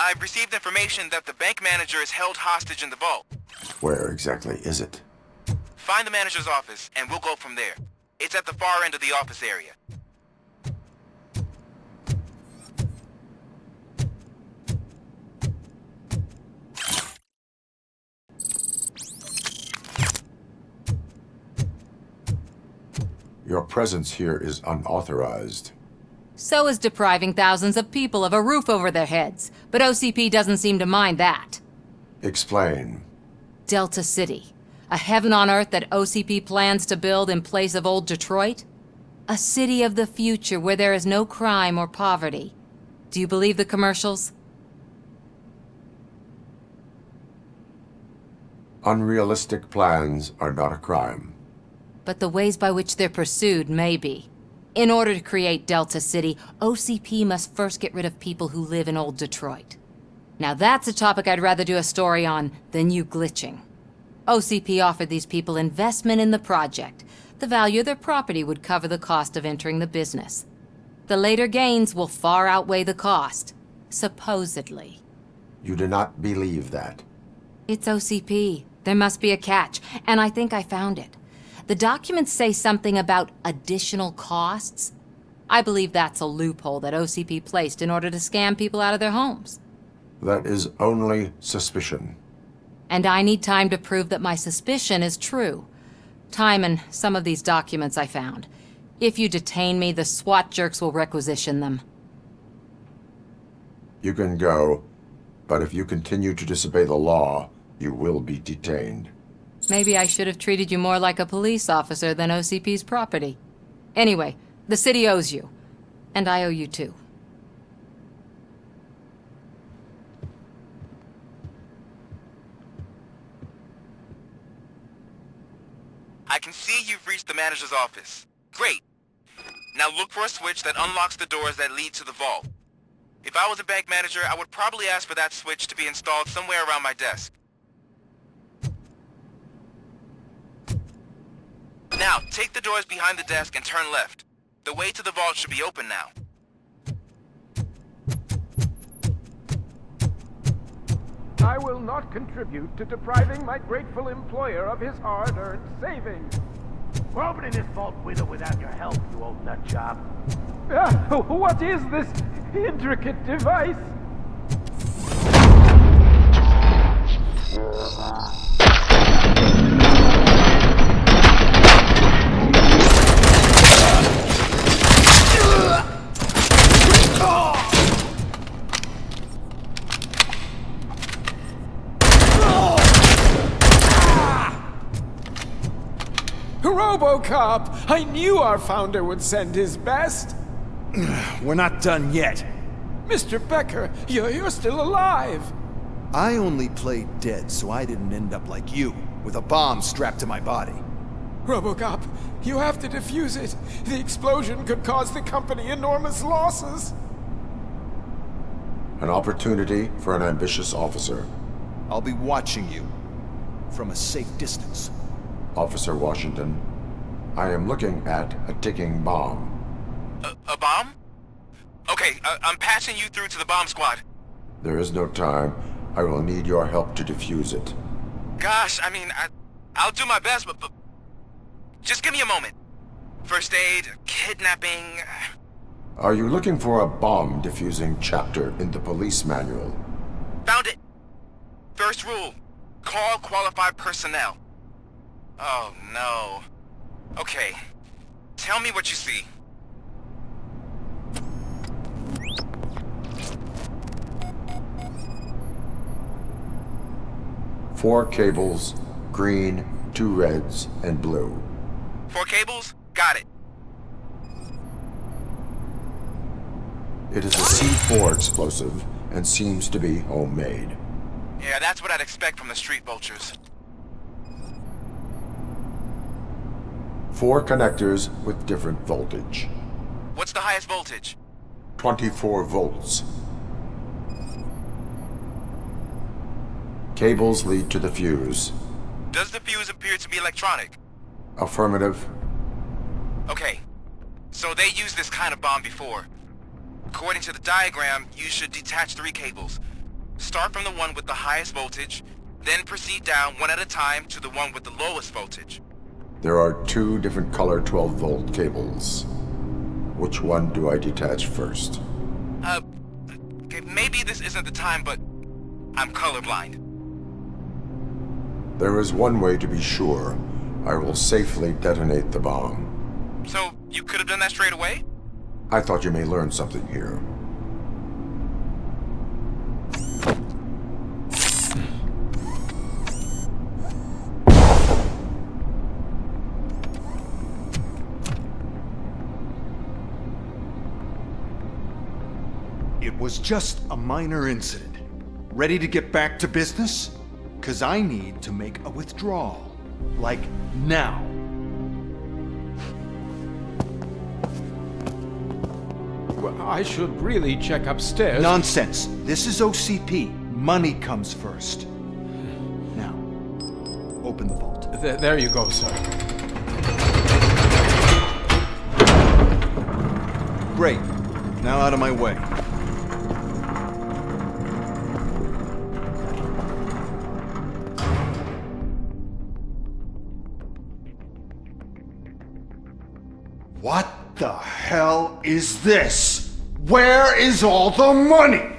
I've received information that the bank manager is held hostage in the vault. Where exactly is it? Find the manager's office, and we'll go from there. It's at the far end of the office area. Your presence here is unauthorized. So is depriving thousands of people of a roof over their heads, but OCP doesn't seem to mind that. Explain. Delta City, a heaven on earth that OCP plans to build in place of old Detroit? A city of the future where there is no crime or poverty. Do you believe the commercials? Unrealistic plans are not a crime. But the ways by which they're pursued may be. In order to create Delta City, OCP must first get rid of people who live in old Detroit. Now that's a topic I'd rather do a story on than you glitching. OCP offered these people investment in the project. The value of their property would cover the cost of entering the business. The later gains will far outweigh the cost, supposedly. You do not believe that. It's OCP. There must be a catch, and I think I found it. The documents say something about additional costs. I believe that's a loophole that OCP placed in order to scam people out of their homes. That is only suspicion. And I need time to prove that my suspicion is true. Time and some of these documents I found. If you detain me, the SWAT jerks will requisition them. You can go, but if you continue to disobey the law, you will be detained. Maybe I should have treated you more like a police officer than OCP's property. Anyway, the city owes you. And I owe you too. I can see you've reached the manager's office. Great. Now look for a switch that unlocks the doors that lead to the vault. If I was a bank manager, I would probably ask for that switch to be installed somewhere around my desk. Now, take the doors behind the desk and turn left. The way to the vault should be open now. I will not contribute to depriving my grateful employer of his hard-earned savings. We're opening this vault with or without your help, you old nutjob. What is this intricate device? RoboCop! I knew our founder would send his best! We're not done yet. Mr. Becker, you're still alive! I only played dead so I didn't end up like you, with a bomb strapped to my body. RoboCop, you have to defuse it. The explosion could cause the company enormous losses. An opportunity for an ambitious officer. I'll be watching you, from a safe distance. Officer Washington, I am looking at a ticking bomb. A bomb? Okay, I'm passing you through to the bomb squad. There is no time. I will need your help to defuse it. Gosh, I mean, I'll do my best, but just give me a moment. First aid, kidnapping... Are you looking for a bomb defusing chapter in the police manual? Found it. First rule, call qualified personnel. Oh, no. Okay. Tell me what you see. Four cables, green, 2 reds, and blue. 4 cables? Got it. It is a C4 explosive and seems to be homemade. Yeah, that's what I'd expect from the street vultures. 4 connectors with different voltage. What's the highest voltage? 24 volts. Cables lead to the fuse. Does the fuse appear to be electronic? Affirmative. Okay. So they used this kind of bomb before. According to the diagram, you should detach 3 cables. Start from the one with the highest voltage, then proceed down one at a time to the one with the lowest voltage. There are two different color 12-volt cables. Which one do I detach first? Okay, maybe this isn't the time, but I'm colorblind. There is one way to be sure. I will safely detonate the bomb. So, you could have done that straight away? I thought you may learn something here. It was just a minor incident. Ready to get back to business? 'Cause I need to make a withdrawal. Like, now. Well, I should really check upstairs. Nonsense. This is OCP. Money comes first. Now, open the vault. There you go, sir. Great. Now out of my way. What the hell is this? Where is all the money?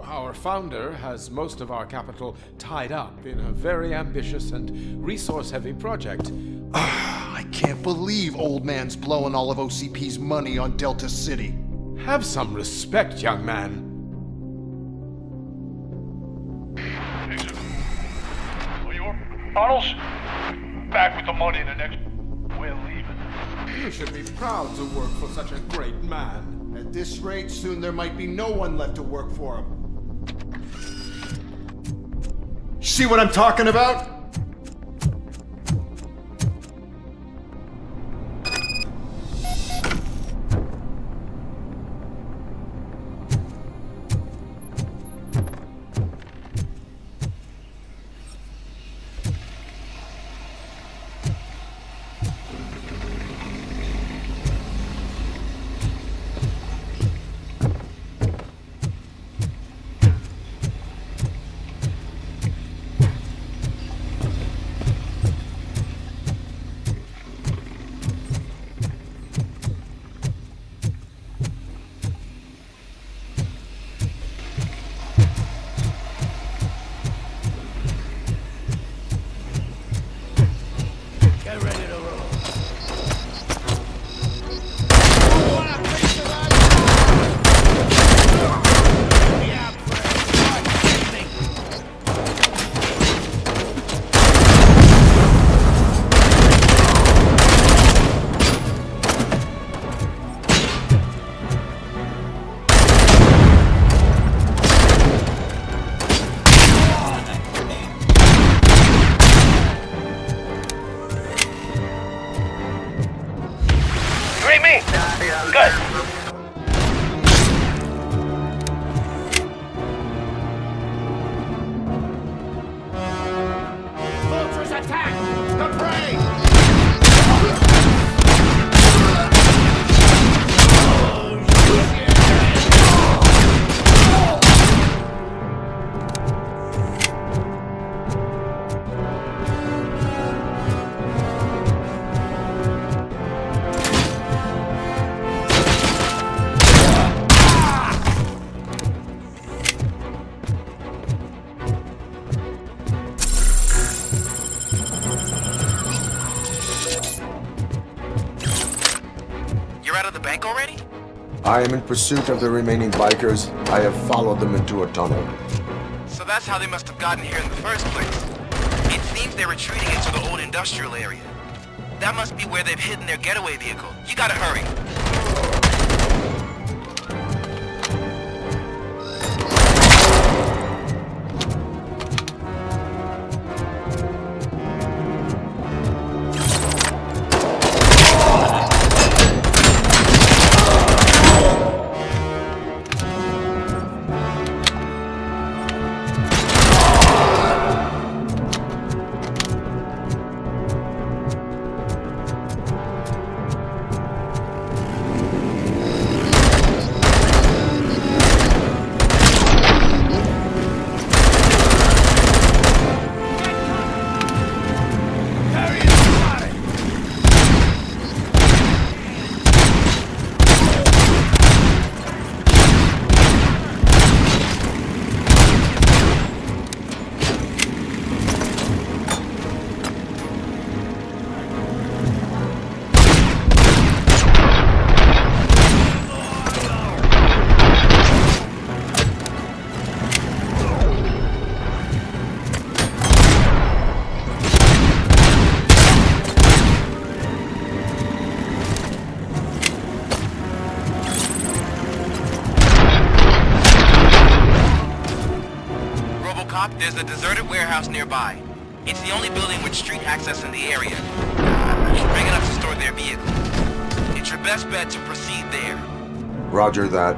Our founder has most of our capital tied up in a very ambitious and resource-heavy project. I can't believe old man's blowing all of OCP's money on Delta City. Have some respect, young man. Arnold's back with the money in the next... We're leaving. You should be proud to work for such a great man. At this rate, soon there might be no one left to work for him. See what I'm talking about? Get ready to roll. Me. Good. Vultures attack! The prey! You're out of the bank already? I am in pursuit of the remaining bikers. I have followed them into a tunnel. So that's how they must have gotten here in the first place. It seems they're retreating into the old industrial area. That must be where they've hidden their getaway vehicle. You gotta hurry. top, there's a deserted warehouse nearby. It's the only building with street access in the area. Big enough to store their vehicle. It's your best bet to proceed there. Roger that.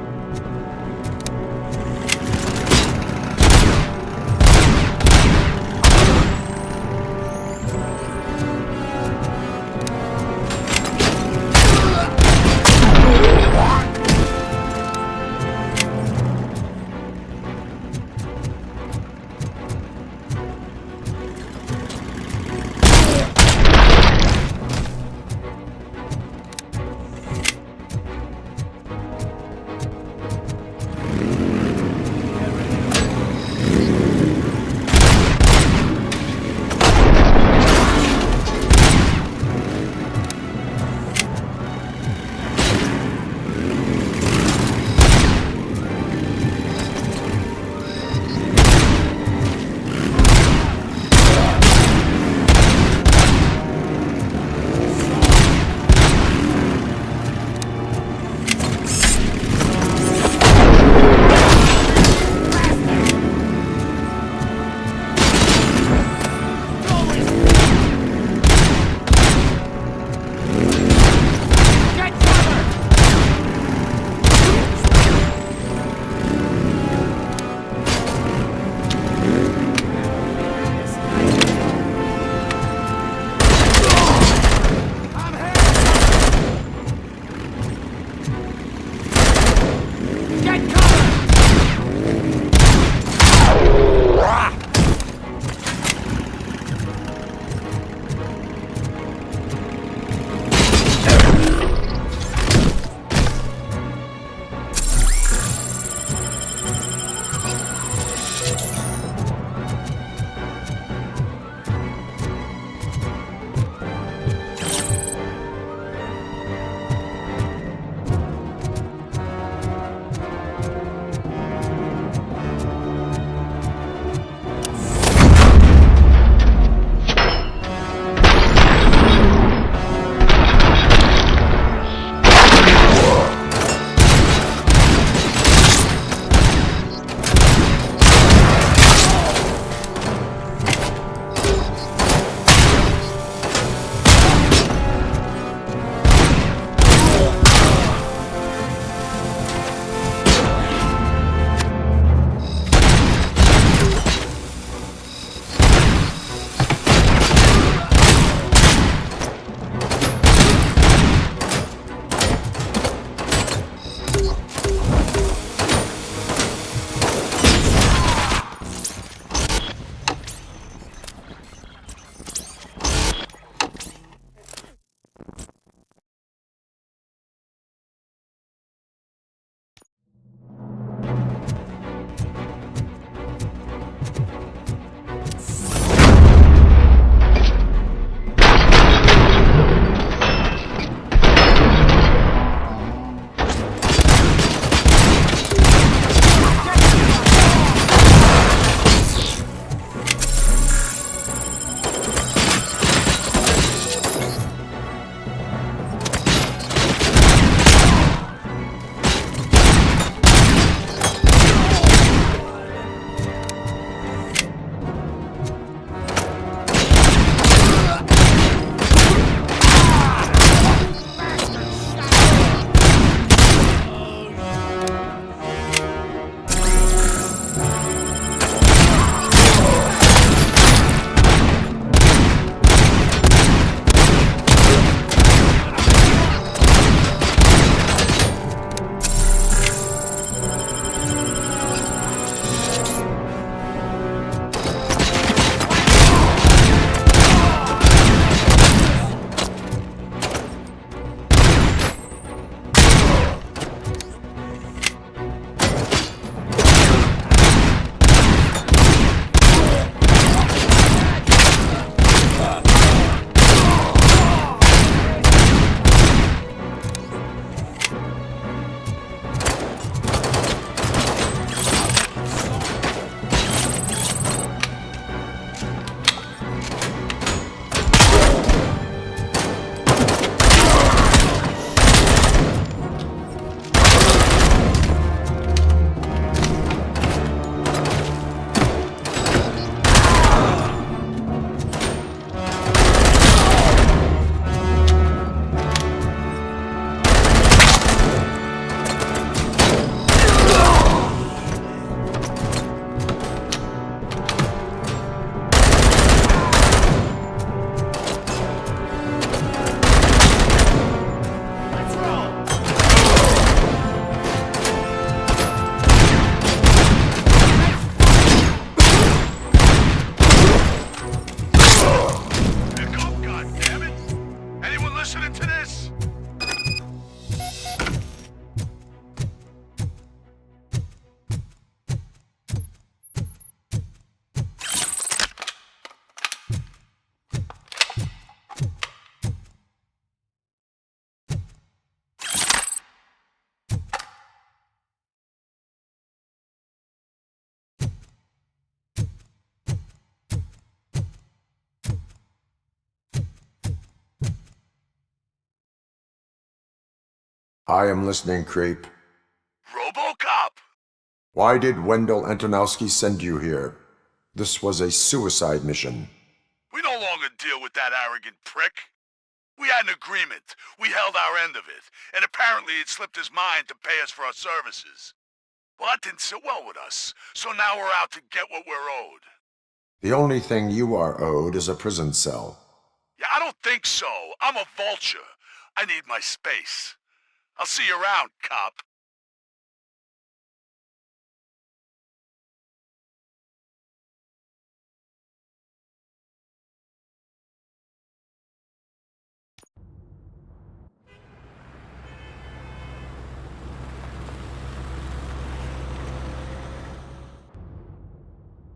I am listening, creep. RoboCop! Why did Wendell Antonowski send you here? This was a suicide mission. We no longer deal with that arrogant prick. We had an agreement. We held our end of it, and apparently it slipped his mind to pay us for our services. Well, that didn't sit well with us, so now we're out to get what we're owed. The only thing you are owed is a prison cell. Yeah, I don't think so. I'm a vulture. I need my space. I'll see you around, cop.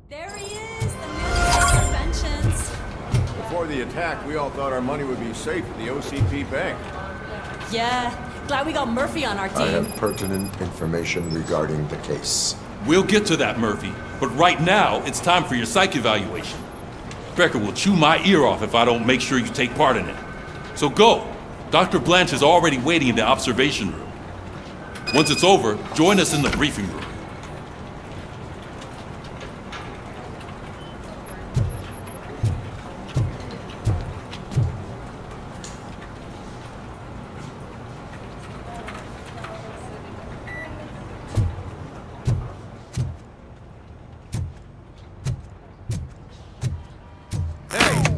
There he is, the man of inventions. Before the attack, we all thought our money would be safe at the OCP bank. Yeah, glad we got Murphy on our I team. have pertinent information regarding the case. We'll get to that, Murphy. But right now, it's time for your psych evaluation. Becker will chew my ear off if I don't make sure you take part in it. So go. Dr. Blanche is already waiting in the observation room. Once it's over, join us in the briefing room.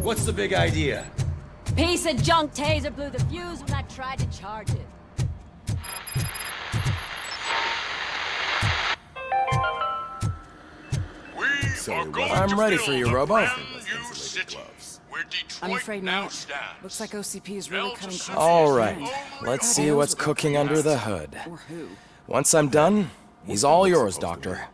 What's the big idea? Piece of junk taser blew the fuse when I tried to charge it. I'm ready for you, Robo. I'm afraid not. Looks like OCP is really cutting costs. All right, let's see what's cooking under the hood. Or who? Once I'm done, he's all yours, Doctor.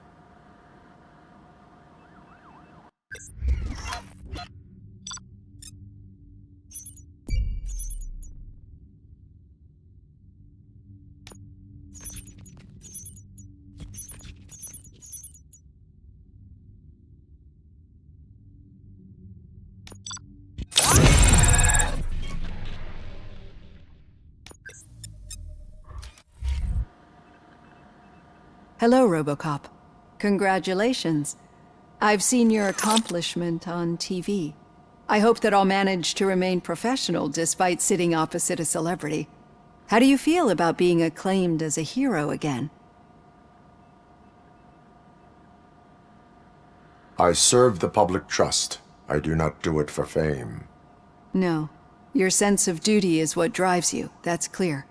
Hello, RoboCop. Congratulations. I've seen your accomplishment on TV. I hope that I'll manage to remain professional despite sitting opposite a celebrity. How do you feel about being acclaimed as a hero again? I serve the public trust. I do not do it for fame. No. Your sense of duty is what drives you, that's clear.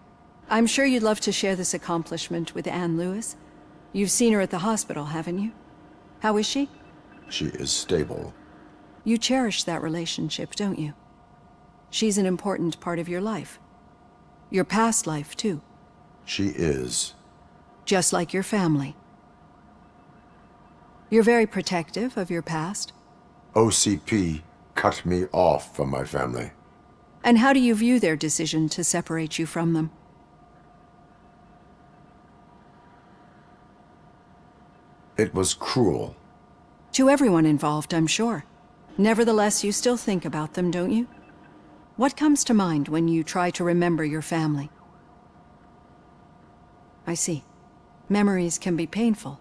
I'm sure you'd love to share this accomplishment with Anne Lewis. You've seen her at the hospital, haven't you? How is she? She is stable. You cherish that relationship, don't you? She's an important part of your life. Your past life, too. She is. Just like your family. You're very protective of your past. OCP cut me off from my family. And how do you view their decision to separate you from them? It was cruel. To everyone involved, I'm sure. Nevertheless, you still think about them, don't you? What comes to mind when you try to remember your family? I see. Memories can be painful.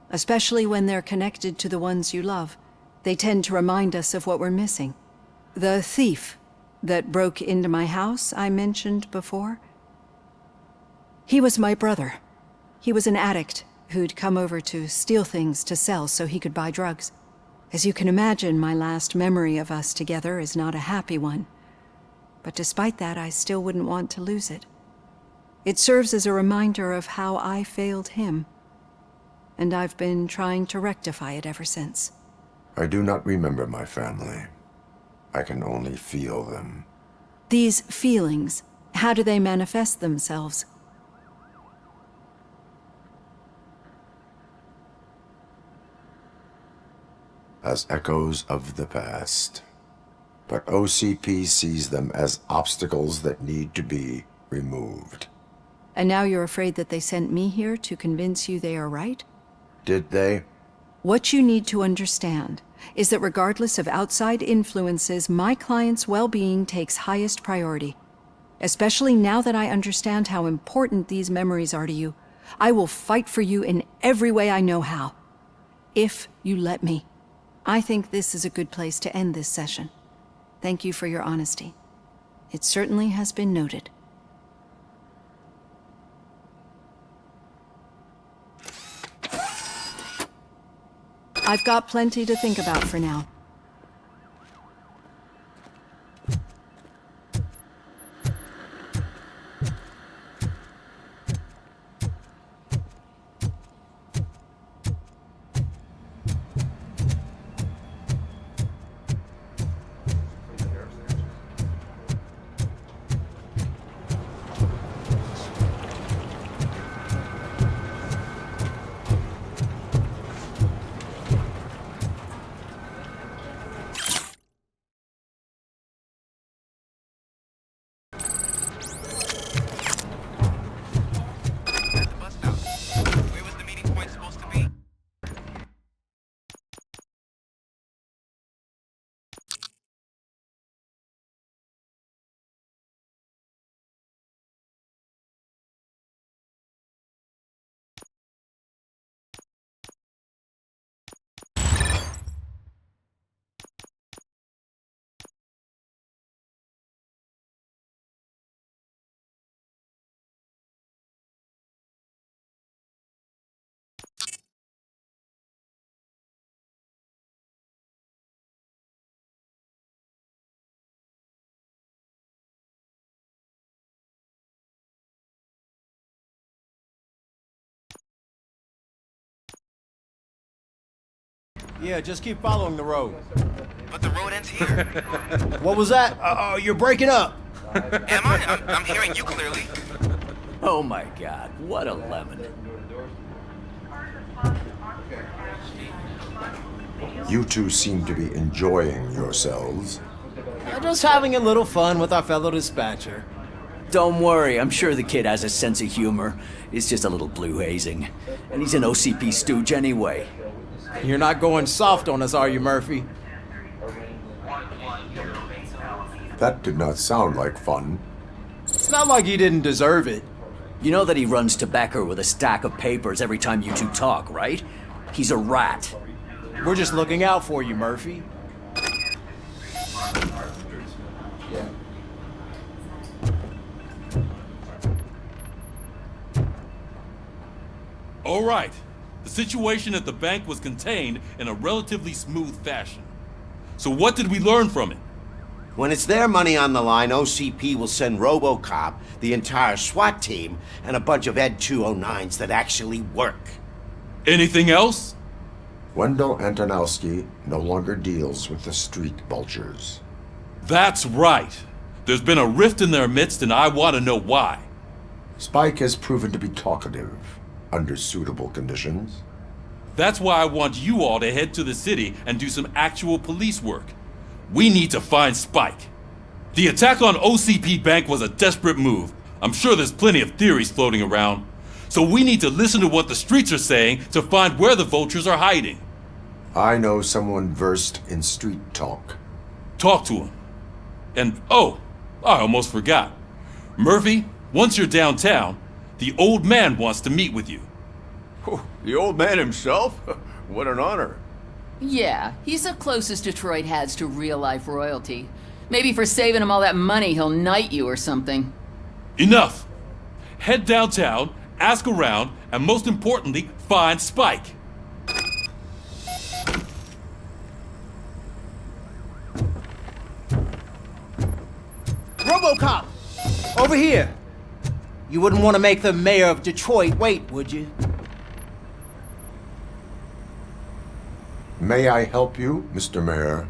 Especially when they're connected to the ones you love. They tend to remind us of what we're missing. The thief that broke into my house I mentioned before? He was my brother. He was an addict who'd come over to steal things to sell so he could buy drugs. As you can imagine, my last memory of us together is not a happy one. But despite that, I still wouldn't want to lose it. It serves as a reminder of how I failed him. And I've been trying to rectify it ever since. I do not remember my family. I can only feel them. These feelings, how do they manifest themselves? As echoes of the past. But OCP sees them as obstacles that need to be removed. And now you're afraid that they sent me here to convince you they are right? Did they? What you need to understand is that regardless of outside influences, my client's well-being takes highest priority. Especially now that I understand how important these memories are to you. I will fight for you in every way I know how. If you let me. I think this is a good place to end this session. Thank you for your honesty. It certainly has been noted. I've got plenty to think about for now. Yeah, just keep following the road. But the road ends here. What was that? You're breaking up. Am I? I'm hearing you clearly. Oh my god, what a lemon. You two seem to be enjoying yourselves. Just having a little fun with our fellow dispatcher. Don't worry, I'm sure the kid has a sense of humor. It's just a little blue hazing. And he's an OCP stooge anyway. You're not going soft on us, are you, Murphy? That did not sound like fun. It's not like he didn't deserve it. You know that he runs to Becker with a stack of papers every time you two talk, right? He's a rat. We're just looking out for you, Murphy. All right. The situation at the bank was contained in a relatively smooth fashion. So what did we learn from it? When it's their money on the line, OCP will send RoboCop, the entire SWAT team, and a bunch of Ed 209s that actually work. Anything else? Wendell Antonowski no longer deals with the street vultures. That's right. There's been a rift in their midst, and I want to know why. Spike has proven to be talkative, under suitable conditions. That's why I want you all to head to the city and do some actual police work. We need to find Spike. The attack on OCP Bank was a desperate move. I'm sure there's plenty of theories floating around. So we need to listen to what the streets are saying to find where the vultures are hiding. I know someone versed in street talk. Talk to him. And, oh, I almost forgot. Murphy, once you're downtown, the old man wants to meet with you. Oh, the old man himself? What an honor. Yeah, he's the closest Detroit has to real-life royalty. Maybe for saving him all that money, he'll knight you or something. Enough! Head downtown, ask around, and most importantly, find Spike. RoboCop! Over here! You wouldn't want to make the mayor of Detroit wait, would you? May I help you, Mr. Mayor?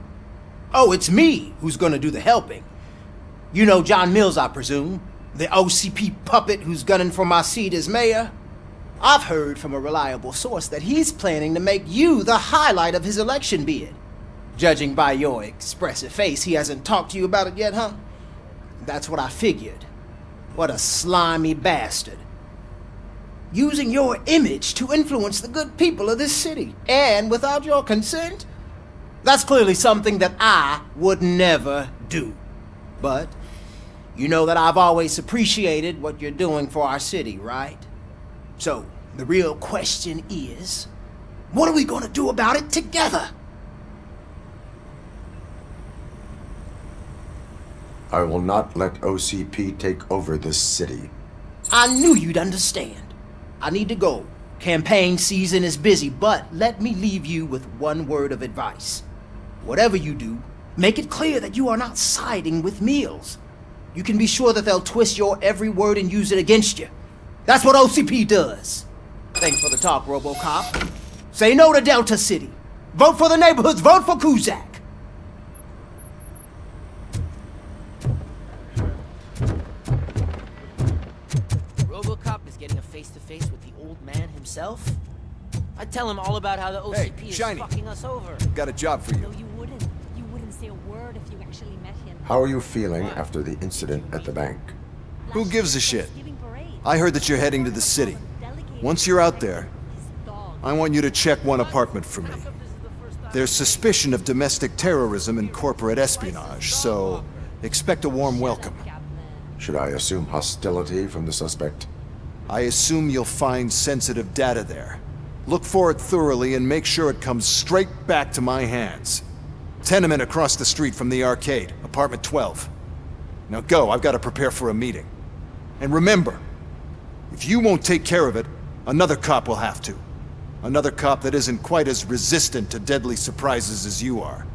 Oh, it's me who's gonna do the helping. You know John Mills, I presume? The OCP puppet who's gunning for my seat as mayor? I've heard from a reliable source that he's planning to make you the highlight of his election bid. Judging by your expressive face, he hasn't talked to you about it yet, huh? That's what I figured. What a slimy bastard. Using your image to influence the good people of this city, and without your consent? That's clearly something that I would never do. But You know that I've always appreciated what you're doing for our city, right? So, the real question is, what are we gonna do about it together? I will not let OCP take over this city. I knew you'd understand. I need to go. Campaign season is busy, but let me leave you with one word of advice. Whatever you do, make it clear that you are not siding with Mills. You can be sure that they'll twist your every word and use it against you. That's what OCP does. Thanks for the talk, RoboCop. Say no to Delta City. Vote for the neighborhoods. Vote for Kuzak. RoboCop is getting a face-to-face with the old man himself? I'd tell him all about how the OCP is Shiny. fucking us over. Got a job for you. No, you wouldn't. You wouldn't say a word if you actually met him. How are you feeling after the incident at the bank? Who gives a shit? I heard that you're heading to the city. Once you're out there, I want you to check one apartment for me. There's suspicion of domestic terrorism and corporate espionage, so expect a warm welcome. Should I assume hostility from the suspect? I assume you'll find sensitive data there. Look for it thoroughly and make sure it comes straight back to my hands. Tenement across the street from the arcade, apartment 12. Now go, I've got to prepare for a meeting. And remember, if you won't take care of it, another cop will have to. Another cop that isn't quite as resistant to deadly surprises as you are.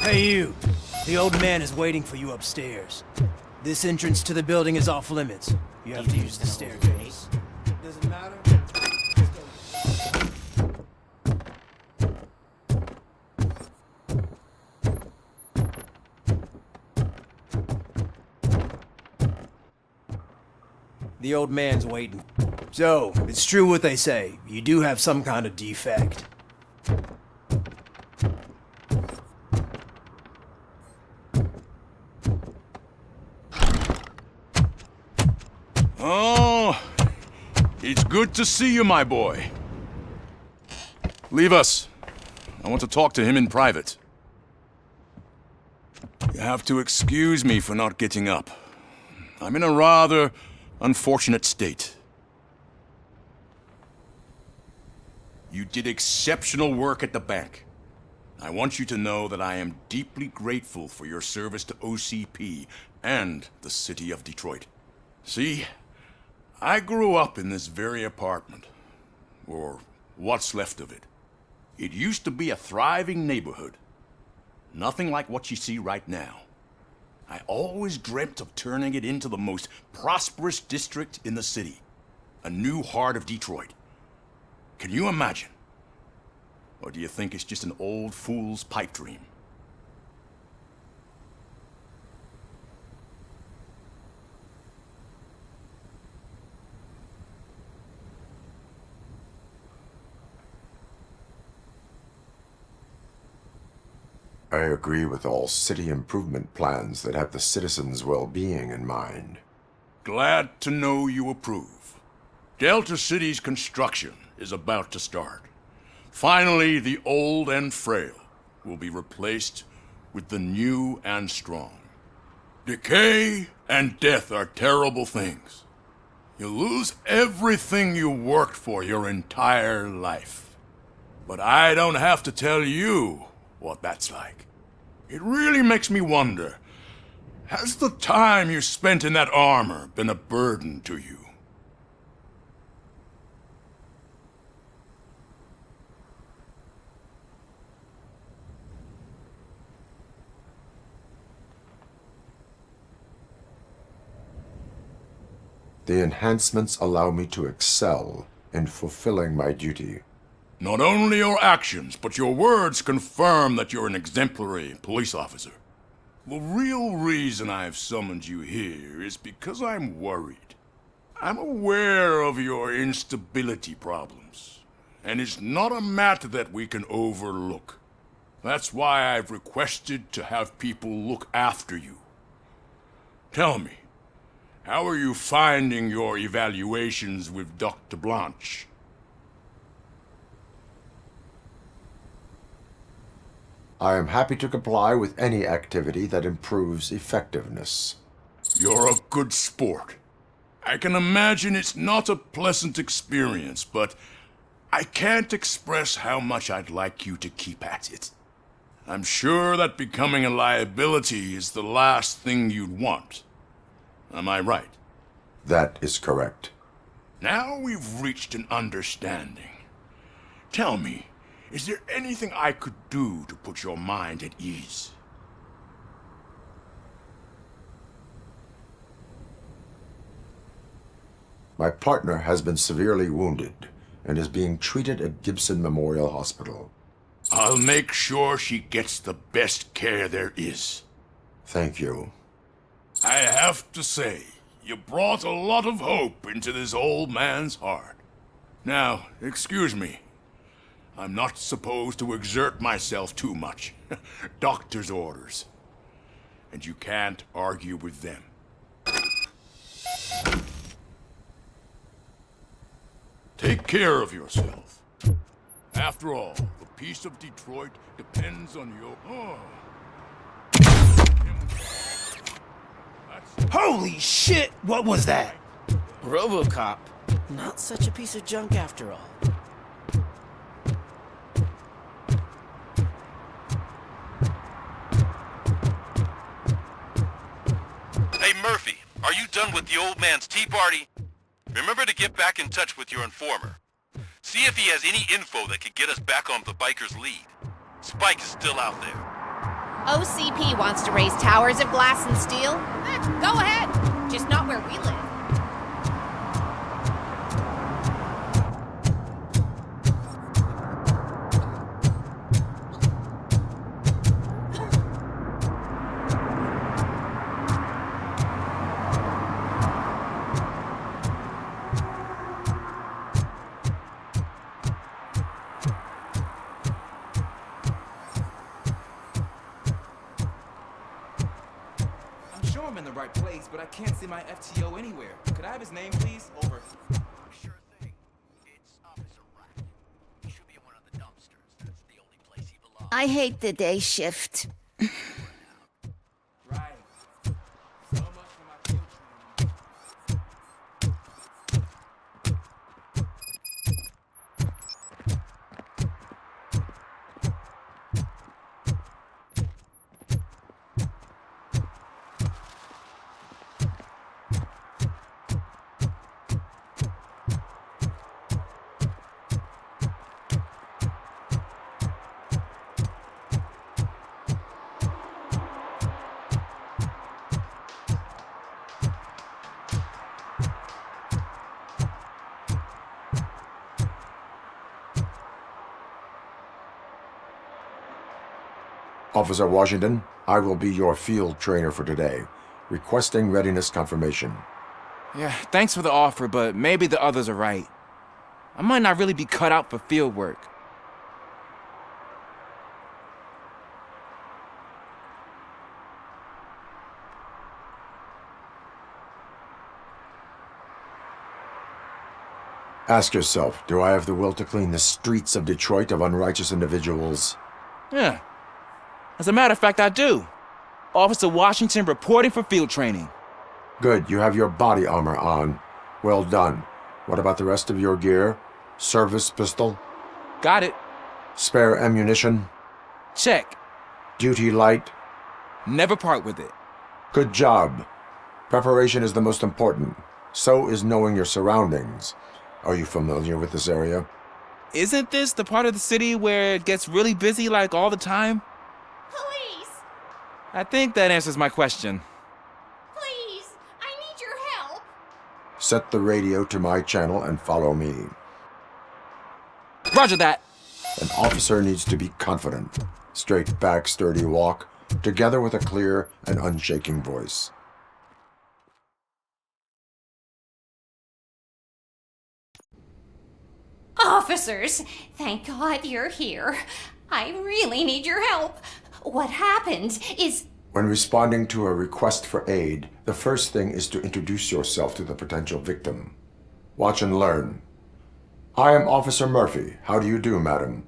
Hey you, the old man is waiting for you upstairs. This entrance to the building is off limits. You have to use the staircase. Does it matter? The old man's waiting. So, it's true what they say. You do have some kind of defect. Oh, it's good to see you, my boy. Leave us. I want to talk to him in private. You have to excuse me for not getting up. I'm in a rather unfortunate state. You did exceptional work at the bank. I want you to know that I am deeply grateful for your service to OCP and the city of Detroit. See, I grew up in this very apartment, or what's left of it. It used to be a thriving neighborhood. Nothing like what you see right now. I always dreamt of turning it into the most prosperous district in the city. A new heart of Detroit. Can you imagine? Or do you think it's just an old fool's pipe dream? I agree with all city improvement plans that have the citizens' well-being in mind. Glad to know you approve. Delta City's construction is about to start. Finally, the old and frail will be replaced with the new and strong. Decay and death are terrible things. You lose everything you worked for your entire life. But I don't have to tell you what that's like. It really makes me wonder, has the time you spent in that armor been a burden to you? The enhancements allow me to excel in fulfilling my duty. Not only your actions, but your words confirm that you're an exemplary police officer. The real reason I've summoned you here is because I'm worried. I'm aware of your instability problems, and it's not a matter that we can overlook. That's why I've requested to have people look after you. Tell me, how are you finding your evaluations with Dr. Blanche? I am happy to comply with any activity that improves effectiveness. You're a good sport. I can imagine it's not a pleasant experience, but I can't express how much I'd like you to keep at it. I'm sure that becoming a liability is the last thing you'd want. Am I right? That is correct. Now we've reached an understanding. Tell me, is there anything I could do to put your mind at ease? My partner has been severely wounded and is being treated at Gibson Memorial Hospital. I'll make sure she gets the best care there is. Thank you. I have to say, you brought a lot of hope into this old man's heart. Now, excuse me. I'm not supposed to exert myself too much. Doctor's orders. And you can't argue with them. Take care of yourself. After all, the peace of Detroit depends on your... Oh. Holy shit! What was that? RoboCop. Not such a piece of junk after all. Hey, Murphy, are you done with the old man's tea party? Remember to get back in touch with your informer. See if he has any info that could get us back on the biker's lead. Spike is still out there. OCP wants to raise towers of glass and steel? Go ahead, just not where we live. I'm in the right place, but I can't see my FTO anywhere. Could I have his name, please? Over. Sure thing. It's Officer Rack. He should be in one of the dumpsters. That's the only place he belongs. I hate the day shift. Right. So much for my field training. Officer Washington, I will be your field trainer for today. Requesting readiness confirmation. Yeah, thanks for the offer, but maybe the others are right. I might not really be cut out for field work. Ask yourself, do I have the will to clean the streets of Detroit of unrighteous individuals? Yeah. As a matter of fact, I do. Officer Washington reporting for field training. Good, you have your body armor on. Well done. What about the rest of your gear? Service pistol? Got it. Spare ammunition? Check. Duty light? Never part with it. Good job. Preparation is the most important. So is knowing your surroundings. Are you familiar with this area? Isn't this the part of the city where it gets really busy like all the time? Police! I think that answers my question. Please! I need your help! Set the radio to my channel and follow me. Roger that! An officer needs to be confident. Straight back, sturdy walk, together with a clear and unshaking voice. Officers, thank God you're here. I really need your help. What happened is... When responding to a request for aid, the first thing is to introduce yourself to the potential victim. Watch and learn. I am Officer Murphy. How do you do, madam?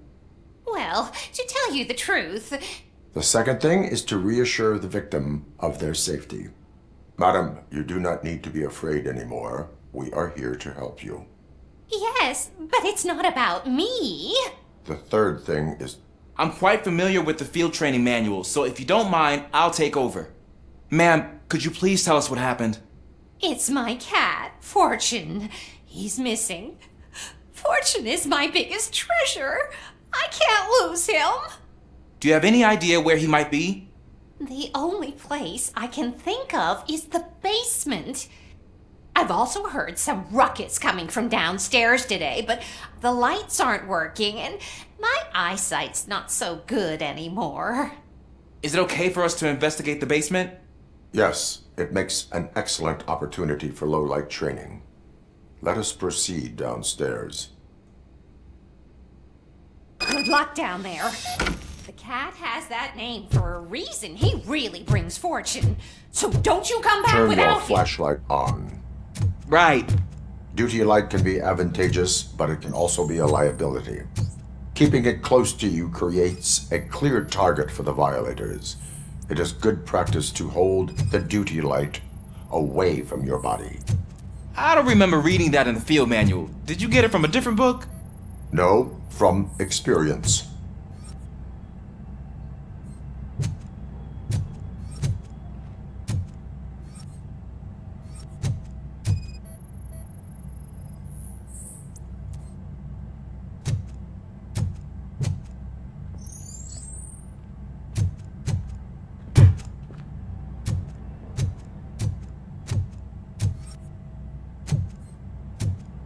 Well, to tell you the truth... The second thing is to reassure the victim of their safety. Madam, you do not need to be afraid anymore. We are here to help you. Yes, but it's not about me. The third thing is... I'm quite familiar with the field training manual, so if you don't mind, I'll take over. Ma'am, could you please tell us what happened? It's my cat, Fortune. He's missing. Fortune is my biggest treasure. I can't lose him. Do you have any idea where he might be? The only place I can think of is the basement. I've also heard some ruckus coming from downstairs today, but the lights aren't working and my eyesight's not so good anymore. Is it okay for us to investigate the basement? Yes, it makes an excellent opportunity for low-light training. Let us proceed downstairs. Good luck down there. The cat has that name for a reason. He really brings fortune. So don't you come back Turn without your him. flashlight on. Right. Duty light can be advantageous, but it can also be a liability. Keeping it close to you creates a clear target for the violators. It is good practice to hold the duty light away from your body. I don't remember reading that in the field manual. Did you get it from a different book? No, from experience.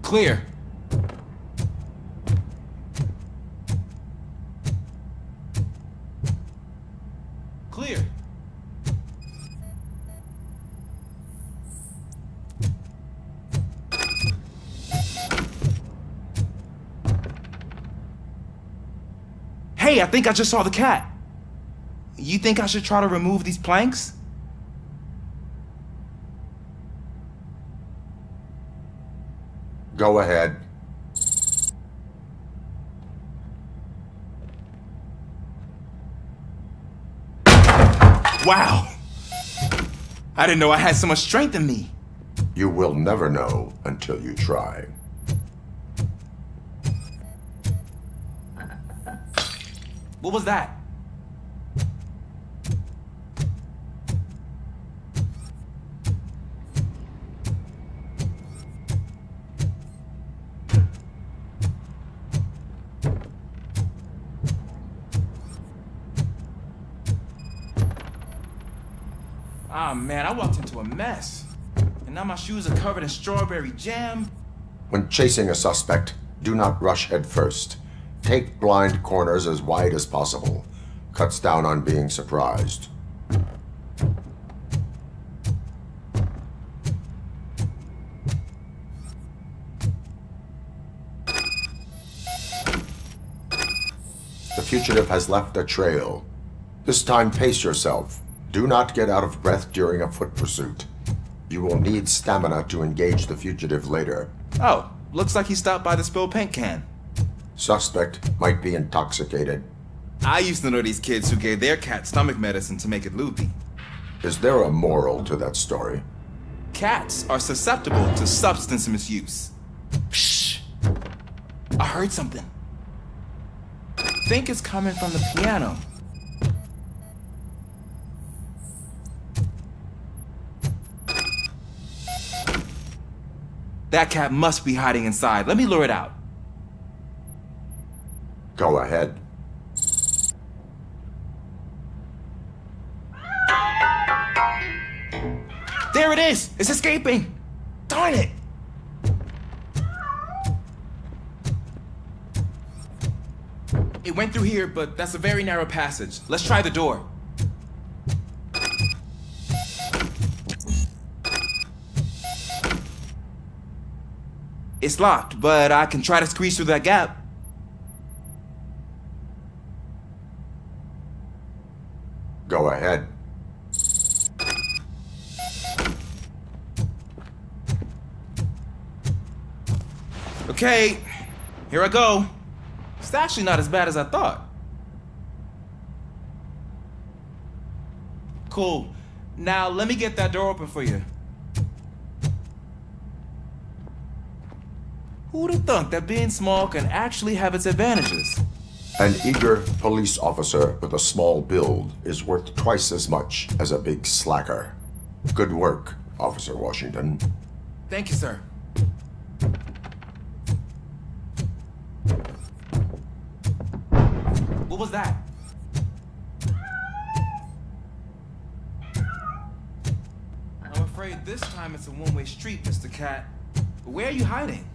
Clear. Clear. Hey, I think I just saw the cat. You think I should try to remove these planks? Go ahead. Wow! I didn't know I had so much strength in me. You will never know until you try. What was that? Ah, man, I walked into a mess. And now my shoes are covered in strawberry jam. When chasing a suspect, do not rush head first. Take blind corners as wide as possible. Cuts down on being surprised. The fugitive has left a trail. This time, pace yourself. Do not get out of breath during a foot pursuit. You will need stamina to engage the fugitive later. Oh, looks like he stopped by the spilled paint can. Suspect might be intoxicated. I used to know these kids who gave their cat stomach medicine to make it loopy. Is there a moral to that story? Cats are susceptible to substance misuse. Shh! I heard something. I think it's coming from the piano. That cat must be hiding inside. Let me lure it out. Go ahead. There it is! It's escaping! Darn it! It went through here, but that's a very narrow passage. Let's try the door. It's locked, but I can try to squeeze through that gap. Go ahead. Okay, here I go. It's actually not as bad as I thought. Cool. Now let me get that door open for you. Who'd have thunk that being small can actually have its advantages? An eager police officer with a small build is worth twice as much as a big slacker. Good work, Officer Washington. Thank you, sir. What was that? I'm afraid this time it's a one-way street, Mr. Cat. But where are you hiding?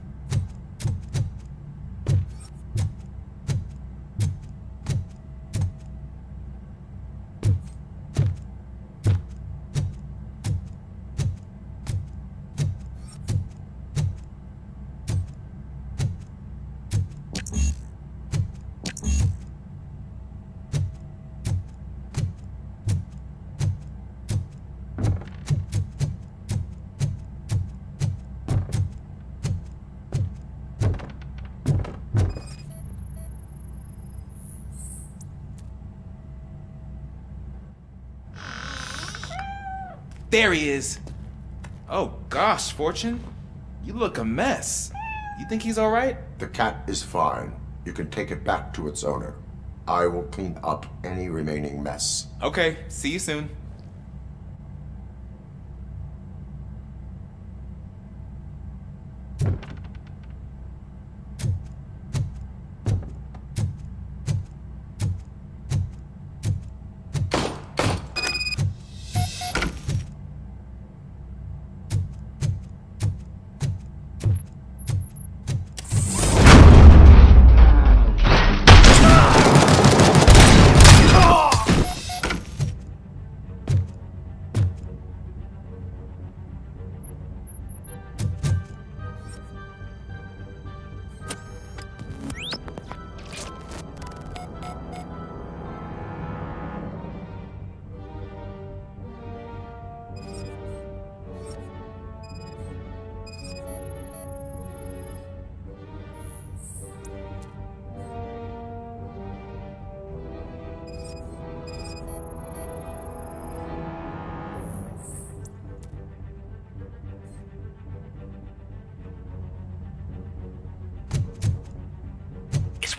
There he is. Oh gosh, Fortune. You look a mess. You think he's all right? The cat is fine. You can take it back to its owner. I will clean up any remaining mess. Okay, see you soon.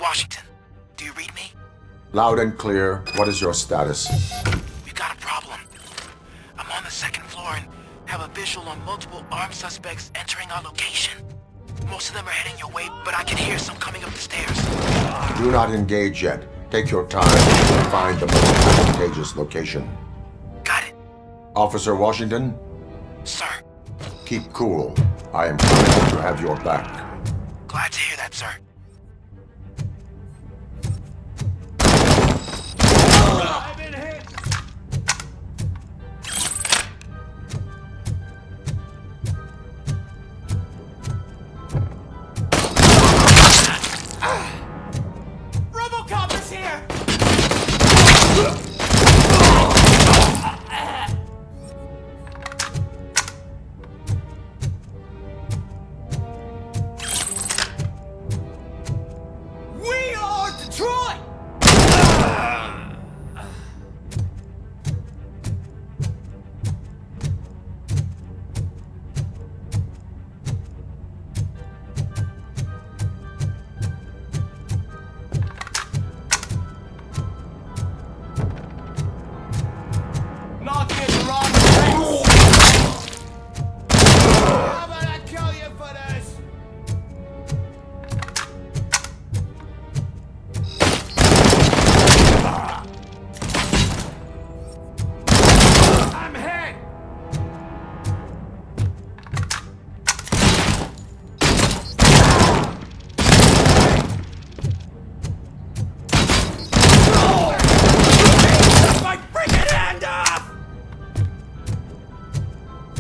Washington, do you read me? Loud and clear. What is your status? We've got a problem. I'm on the second floor and have a visual on multiple armed suspects entering our location. Most of them are heading your way, but I can hear some coming up the stairs. Do not engage yet. Take your time and find the most advantageous location. Got it. Officer Washington? Sir. Keep cool. I am trying to have your back. Glad to hear that, sir. I've been hit! Robocop is here! We are Detroit!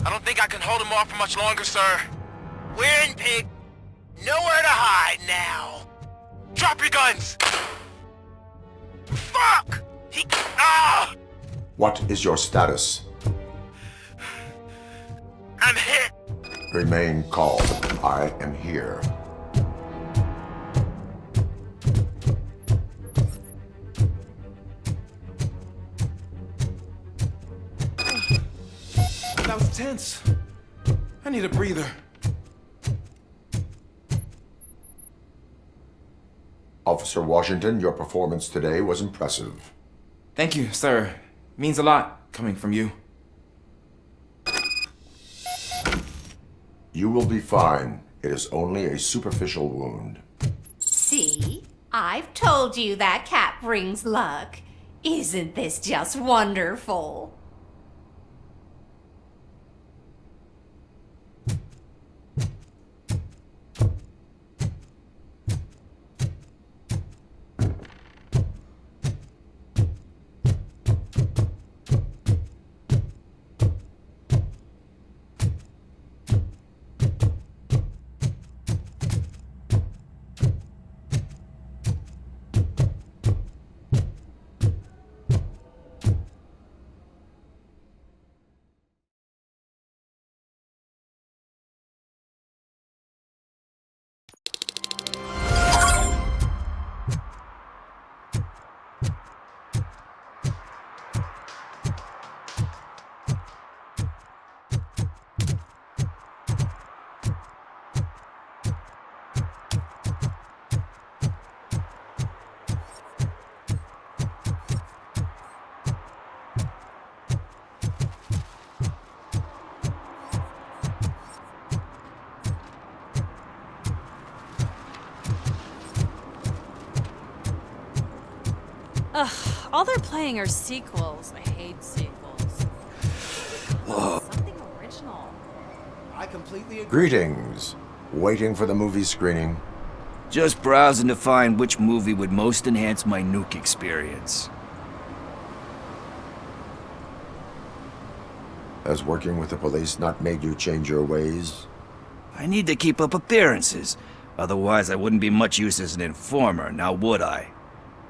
I don't think I can hold him off for much longer, sir. We're in, pig. Nowhere to hide now. Drop your guns! Fuck! Ah! What is your status? I'm hit! Remain calm. I am here. That was tense. I need a breather. Officer Washington, your performance today was impressive. Thank you, sir. Means a lot coming from you. You will be fine. It is only a superficial wound. See? I've told you that cat brings luck. Isn't this just wonderful? Ugh, all they're playing are sequels. I hate sequels. Something original. I completely agree. Greetings. Waiting for the movie screening. Just browsing to find which movie would most enhance my nuke experience. Has working with the police not made you change your ways? I need to keep up appearances. Otherwise, I wouldn't be much use as an informer, now would I?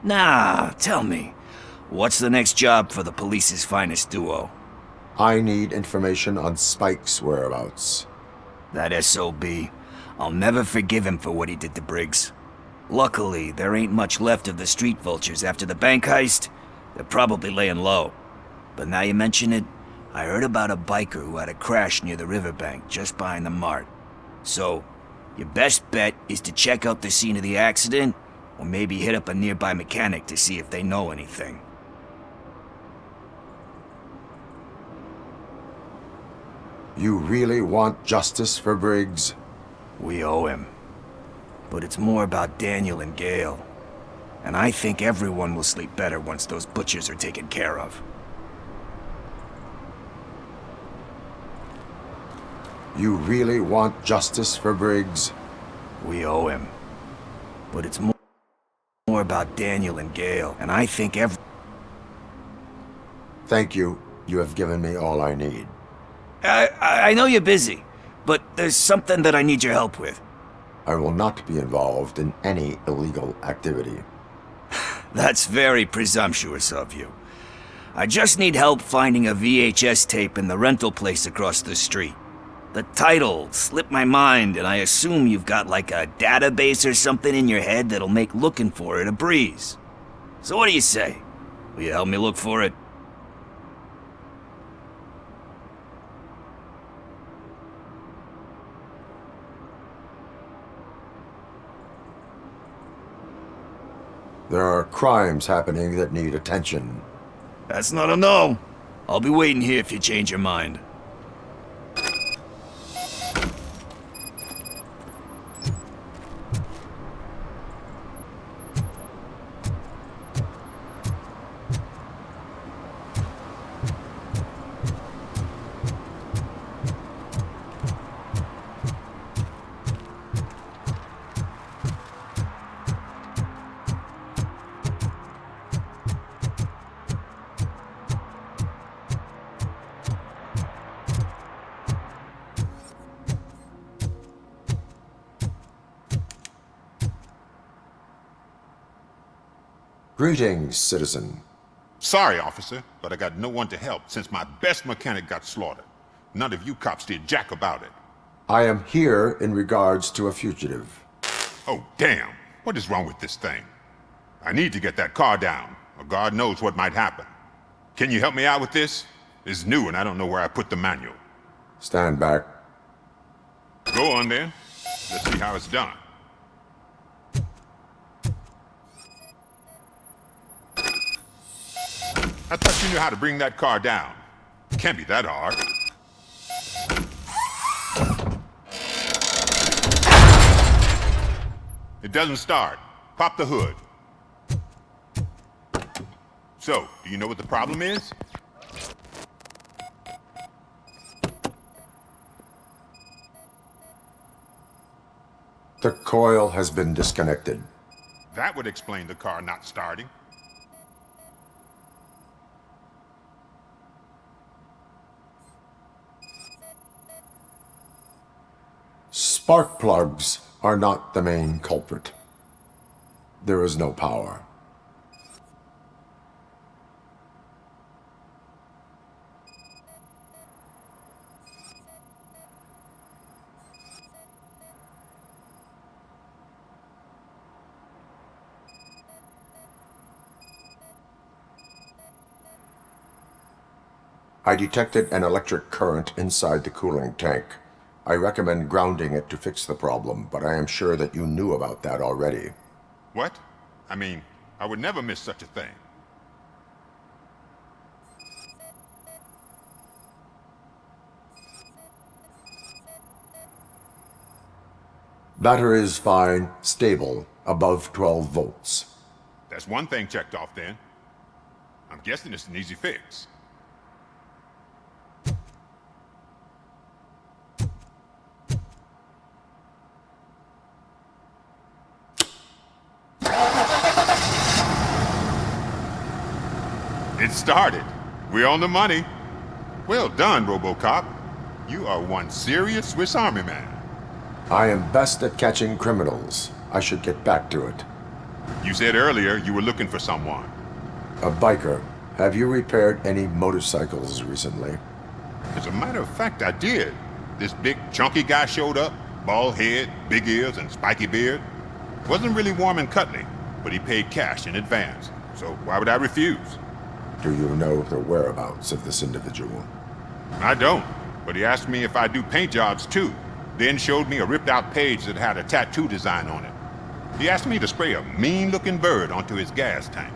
Nah, tell me. What's the next job for the police's finest duo? I need information on Spike's whereabouts. That SOB. I'll never forgive him for what he did to Briggs. Luckily, there ain't much left of the street vultures after the bank heist. They're probably laying low. But now you mention it, I heard about a biker who had a crash near the riverbank just behind the mart. So, your best bet is to check out the scene of the accident, or maybe hit up a nearby mechanic to see if they know anything. You really want justice for Briggs? We owe him. But it's more about Daniel and Gale. And I think everyone will sleep better once those butchers are taken care of. You really want justice for Briggs? We owe him. But it's more about Daniel and Gale, and I think Thank you. You have given me all I need. I know you're busy, but there's something that I need your help with. I will not be involved in any illegal activity. That's very presumptuous of you. I just need help finding a VHS tape in the rental place across the street. The title slipped my mind, and I assume you've got like a database or something in your head that'll make looking for it a breeze. So what do you say? Will you help me look for it? There are crimes happening that need attention. That's not a no. I'll be waiting here if you change your mind. Greetings, citizen. Sorry, officer, but I got no one to help since my best mechanic got slaughtered. None of you cops did jack about it. I am here in regards to a fugitive. Oh, damn. What is wrong with this thing? I need to get that car down, or God knows what might happen. Can you help me out with this? It's new and I don't know where I put the manual. Stand back. Go on then. Let's see how it's done. I thought you knew how to bring that car down. Can't be that hard. It doesn't start. Pop the hood. So, do you know what the problem is? The coil has been disconnected. That would explain the car not starting. Spark plugs are not the main culprit. There is no power. I detected an electric current inside the cooling tank. I recommend grounding it to fix the problem, but I am sure that you knew about that already. What? I mean, I would never miss such a thing. Battery is fine, stable, above 12 volts. That's one thing checked off then. I'm guessing it's an easy fix. It started. We're on the money. Well done, RoboCop. You are one serious Swiss Army man. I am best at catching criminals. I should get back to it. You said earlier you were looking for someone. A biker. Have you repaired any motorcycles recently? As a matter of fact, I did. This big, chunky guy showed up. Bald head, big ears, and spiky beard. Wasn't really warm and cuddly, but he paid cash in advance. So why would I refuse? Do you know the whereabouts of this individual? I don't, but he asked me if I do paint jobs too, then showed me a ripped-out page that had a tattoo design on it. He asked me to spray a mean-looking bird onto his gas tank.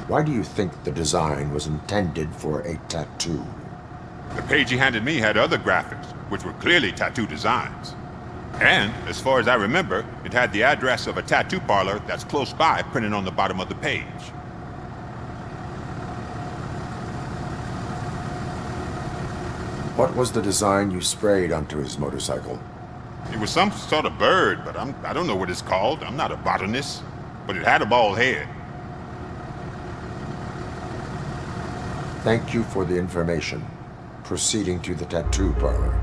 Why do you think the design was intended for a tattoo? The page he handed me had other graphics, which were clearly tattoo designs. And, as far as I remember, it had the address of a tattoo parlor that's close by printed on the bottom of the page. What was the design you sprayed onto his motorcycle? It was some sort of bird, but I don't know what it's called. I'm not a botanist. But it had a bald head. Thank you for the information. Proceeding to the tattoo parlor.